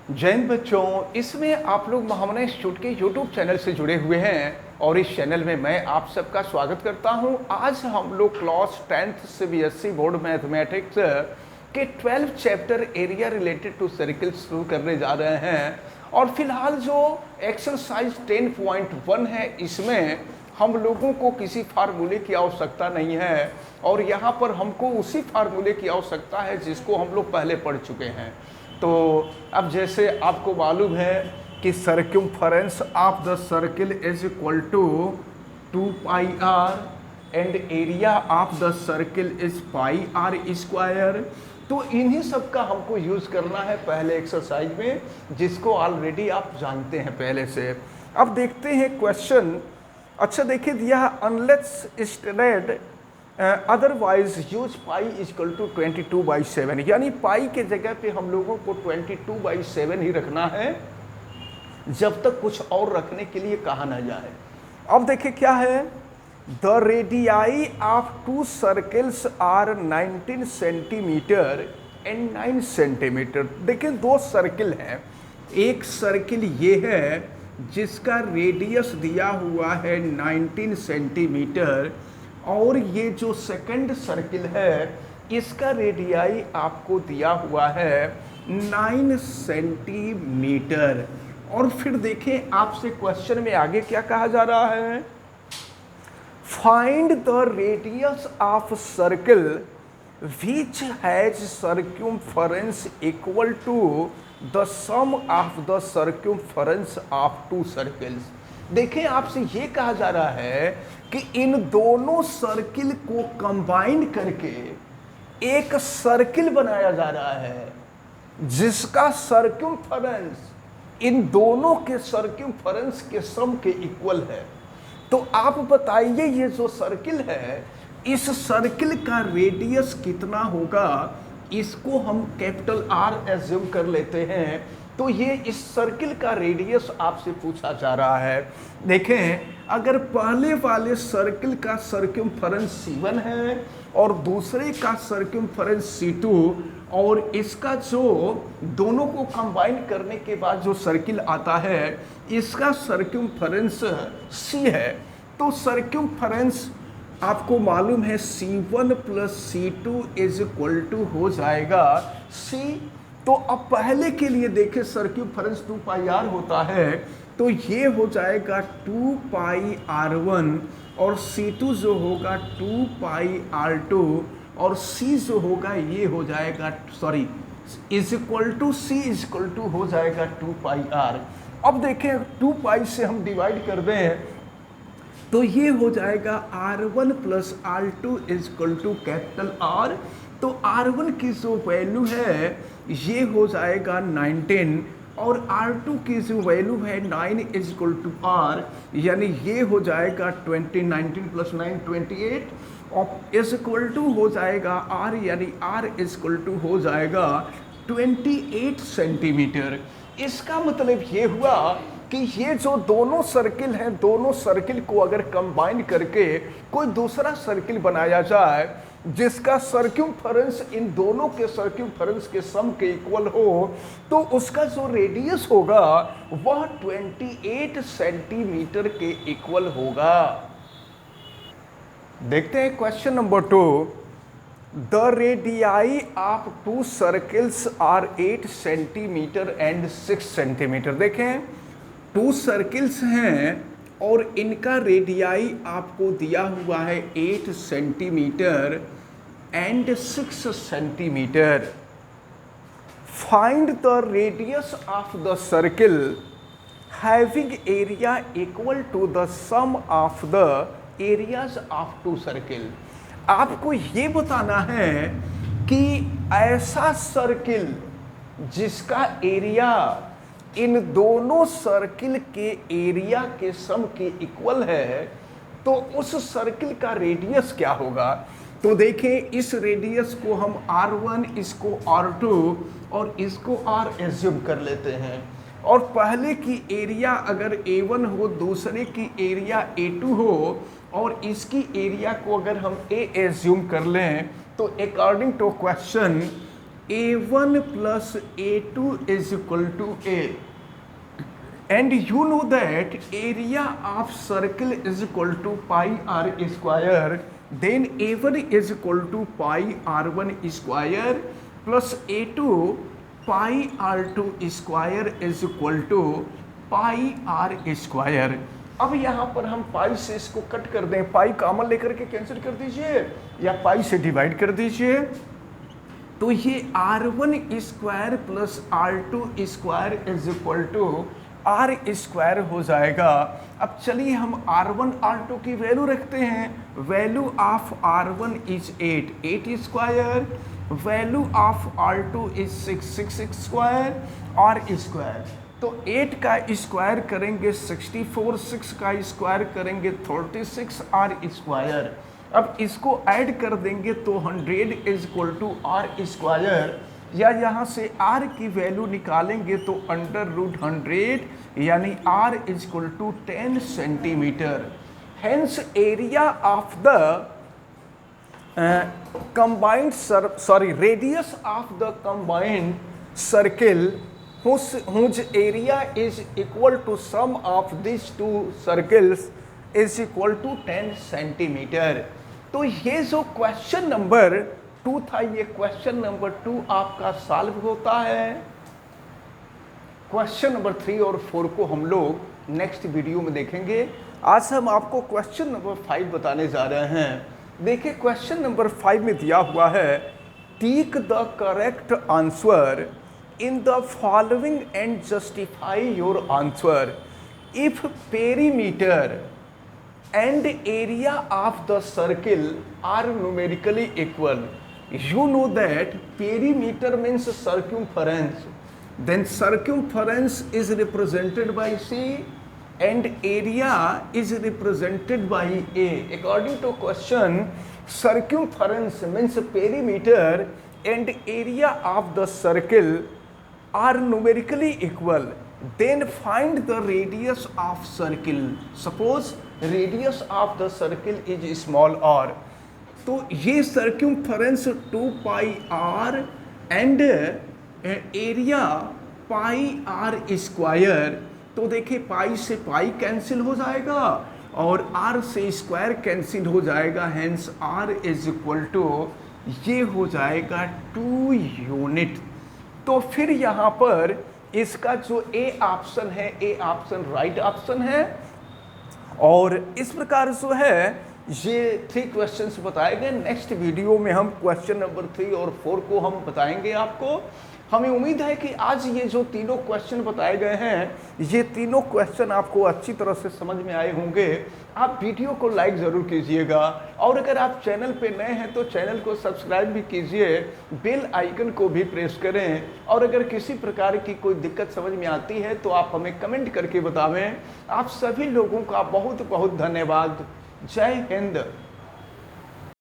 जय हिंद बच्चों, इसमें आप लोग महामना इंस्टीट्यूट के यूट्यूब चैनल से जुड़े हुए हैं और इस चैनल में मैं आप सबका स्वागत करता हूं। आज हम लोग class 10th CBSE board mathematics के 12 chapter area related to circle शुरू करने जा रहे हैं और फिलहाल जो एक्सरसाइज 10.1 है इसमें हम लोगों को किसी फार्मूले की आवश्यकता नहीं है और यहाँ पर हमको उसी फार्मूले की आवश्यकता है जिसको हम लोग पहले पढ़ चुके हैं। तो अब जैसे आपको मालूम है कि circumference of the circle is equal to 2 pi r and area of the circle is pi r square. तो इन्हीं सब का हमको यूज करना है पहले एक्सरसाइज में, जिसको ऑलरेडी आप जानते हैं पहले से। अब देखते हैं क्वेश्चन। अच्छा देखिए दिया, unless stated otherwise use pi is equal to 22/7, यानी पाई के जगह पे हम लोगों को 22/7 ही रखना है जब तक कुछ और रखने के लिए कहा ना जाए। अब देखिए क्या है, the radii of 2 circles are 19 centimetre and 9 centimetre. देखिए दो सर्किल हैं, एक सर्किल ये है जिसका रेडियस दिया हुआ है 19 सेंटीमीटर और ये जो सेकंड सर्किल है इसका रेडियाई आपको दिया हुआ है 9 सेंटीमीटर। और फिर देखें आपसे क्वेश्चन में आगे क्या कहा जा रहा है, find the radius of circle which has circumference equal to the sum of the circumference of 2 circles. देखें आपसे ये कहा जा रहा है कि इन दोनों सर्किल को कंबाइन करके एक सर्किल बनाया जा रहा है जिसका सर्क्यूम्फरेंस इन दोनों के सर्क्यूम्फरेंस के सम के इक्वल है। तो आप बताइए ये जो सर्किल है इस सर्किल का रेडियस कितना होगा, इसको हम कैपिटल आर एज्यूम कर लेते हैं। तो ये इस सर्किल का रेडियस आपसे पूछा जा रहा है। देखें अगर पहले वाले सर्किल का सर्क्यूम्फरेंस C1 है और दूसरे का सर्क्यूम्फरेंस C2 और इसका जो दोनों को कंबाइन करने के बाद जो सर्किल आता है इसका सर्क्यूम्फरेंस C है। तो सर्क्यूम्फरेंस आपको मालूम है C1 plus C2 is equal to हो जाएगा C। तो अब पहले के लिए देखें सर्क्यूम्फरेंस 2 पाई आर होता है तो ये हो जाएगा 2 पाई R1 और C2 जो होगा 2 पाई R2 और C जो होगा ये हो जाएगा is equal to C is equal to हो जाएगा 2 पाई R। अब देखें 2 पाई से हम डिवाइड कर दें तो ये हो जाएगा R1 plus R2 is equal to capital R। तो R1 की जो वैल्यू है ये हो जाएगा 19 और R2 की जो वैल्यू है 9 इज इक्वल टू R, यानी ये हो जाएगा 20, 19 प्लस 9 28 और इज इक्वल टू हो जाएगा R, यानी R इज इक्वल टू हो जाएगा 28 सेंटीमीटर। इसका मतलब ये हुआ कि ये जो दोनों सर्किल हैं दोनों सर्किल को अगर कंबाइन करके कोई दूसरा सर्किल बनाया जाए जिसका सर्क्यूम्फरेंस इन दोनों के सर्क्यूम्फरेंस के सम के इक्वल हो तो उसका जो रेडियस होगा वह 28 सेंटीमीटर के इक्वल होगा। देखते हैं question number 2। The radii of 2 circles are 8 centimetre and 6 centimetre. देखें 2 सर्किल्स हैं और इनका रेडियाई आपको दिया हुआ है 8 centimetre and 6 centimetre. Find the radius of the circle having area equal to the sum of the areas of 2 circle. आपको ये बताना है कि ऐसा सर्किल जिसका एरिया इन दोनों सर्किल के एरिया के सम के इक्वल है तो उस सर्किल का रेडियस क्या होगा। तो देखें इस रेडियस को हम R1, इसको R2 और इसको R एज्यूम कर लेते हैं और पहले की एरिया अगर A1 हो दूसरे की एरिया A2 हो और इसकी एरिया को अगर हम A एज्यूम कर लें तो according to question A1 plus A2 is equal to A. And you know that area of circle is equal to pi r square. Then A1 is equal to pi r1 square plus A2 pi r2 square is equal to pi r square. अब यहाँ पर हम पाई से इसको cut कर दें, pi common लेकर के कैंसिल कर दीजिए या पाई से डिवाइड कर दीजिए, तो ये r1 square plus r2 square is equal to r square हो जाएगा। अब चलिए हम r1 r2 की वैल्यू रखते हैं। Value of r1 is 8 square, value of r2 is 6 square और स्क्वायर। तो 8 का स्क्वायर करेंगे 64, 6 का स्क्वायर करेंगे 36 आर स्क्वायर। अब इसको ऐड कर देंगे तो 100 is equal to r square, या यहाँ से r की वैल्यू निकालेंगे तो अंडर रूट 100 यानी r is equal to 10 centimetre. Hence area of the combined radius of the combined circle whose area is equal to sum of these two circles is equal to 10 centimetre. तो ये जो question number 2 था, ये question number 2 आपका solve होता है। Question number 3 और 4 को हम लोग नेक्स्ट वीडियो में देखेंगे। आज हम आपको क्वेश्चन नंबर 5 बताने जा रहे हैं। देखिए क्वेश्चन नंबर 5 में दिया हुआ है, take the correct answer in the following and justify your answer. If perimeter and area of the circle are numerically equal, you know that perimeter means circumference, then circumference is represented by C and area is represented by A. According to question, circumference means perimeter and area of the circle are numerically equal, then find the radius of circle. Suppose radius of the circle is small r, तो ये circumference 2 pi r and area pi r square। तो देखिए पाई से pi cancel हो जाएगा और r से square cancel हो जाएगा, hence r is equal to ये हो जाएगा 2 यूनिट। तो फिर यहाँ पर इसका जो ए ऑप्शन है, ए ऑप्शन राइट ऑप्शन है। और इस प्रकार जो है ये 3 क्वेश्चंस बताए गए। नेक्स्ट वीडियो में हम क्वेश्चन नंबर 3 और 4 को हम बताएंगे आपको। हमें उम्मीद है कि आज ये जो तीनों क्वेश्चन बताए गए हैं, ये तीनों क्वेश्चन आपको अच्छी तरह से समझ में आए होंगे। आप वीडियो को लाइक ज़रूर कीजिएगा और अगर आप चैनल पे नए हैं तो चैनल को सब्सक्राइब भी कीजिए, बेल आइकन को भी प्रेस करें। और अगर किसी प्रकार की कोई दिक्कत समझ में आती है तो आप हमें कमेंट करके बतावें। आप सभी लोगों का बहुत बहुत धन्यवाद। जय हिंद।